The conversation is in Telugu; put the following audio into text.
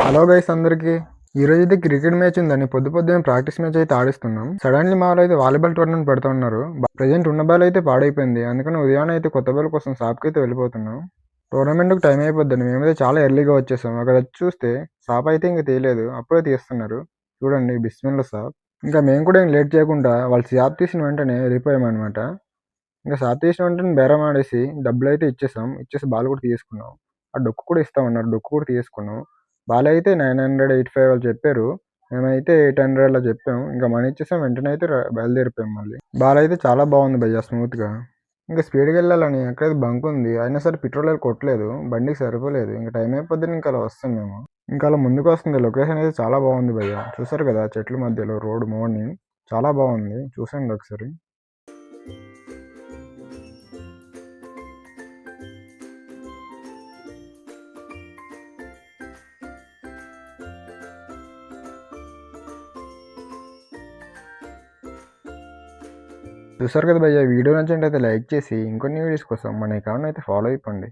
హలో గైస్ అందరికి. ఈరోజు అయితే క్రికెట్ మ్యాచ్ ఉందని పొద్దున్నే ప్రాక్టీస్ మ్యాచ్ అయితే ఆడిస్తున్నాం. సడన్లీ మా వాళ్ళు అయితే వాలీబాల్ టోర్నమెంట్ పెడుతున్నారు. ప్రెజెంట్ ఉన్న బాల్ అయితే పాడైపోయింది. అందుకని ఉదయాన్నే అయితే కొత్త బాల్ కోసం షాప్కి అయితే వెళ్ళిపోతున్నాం. టోర్నమెంట్కి టైం అయిపోద్దండి. మేమైతే చాలా ఎర్లీగా వచ్చేసాం. అక్కడ వచ్చి చూస్తే షాప్ అయితే ఇంకా తీయలేదు, అప్పుడే తీస్తున్నారు. చూడండి, బిస్మిల్లా షాప్. ఇంకా మేము కూడా ఏం లేట్ చేయకుండా వాళ్ళు షాప్ తీసిన వెంటనే వెళ్ళిపోయామన్నమాట. ఇంకా షాప్ తీసిన వెంటనే బేరం ఆడేసి డబ్బులు అయితే ఇచ్చేసి బాల్ కూడా తీసుకున్నాం. ఆ డొక్కు కూడా ఇస్తామన్నారు, డొక్కు కూడా తీసుకున్నాం. బాల్ అయితే 985 వాళ్ళు చెప్పారు. మేమైతే 800 అలా చెప్పాము. ఇంకా మనీ ఇచ్చేసాం, వెంటనే అయితే బయలుదేరిపోయాం మళ్ళీ. బాల్ అయితే చాలా బాగుంది భయ్య, స్మూత్గా. ఇంకా స్పీడ్గా వెళ్ళాలని ఎక్కడైతే బంక్ ఉంది, అయినా సరే పెట్రోల్ అయితే కొట్టలేదు, బండికి సరిపోలేదు. ఇంకా టైం అయిపోద్దని ఇంకా అలా వస్తాం మేము. ఇంకా అలా ముందుకు వస్తుంది. లొకేషన్ అయితే చాలా బాగుంది భయ్య, చూసారు కదా, చెట్ల మధ్యలో రోడ్ మార్నింగ్ చాలా బాగుంది. చూసండి ఒకసారి. చూసారు కదా భయ్య, వీడియో నచ్చినట్టయితే లైక్ చేసి ఇంకొన్ని వీడియోస్ కోసం మన అకౌంట్ అయితే ఫాలో అయిపోండి.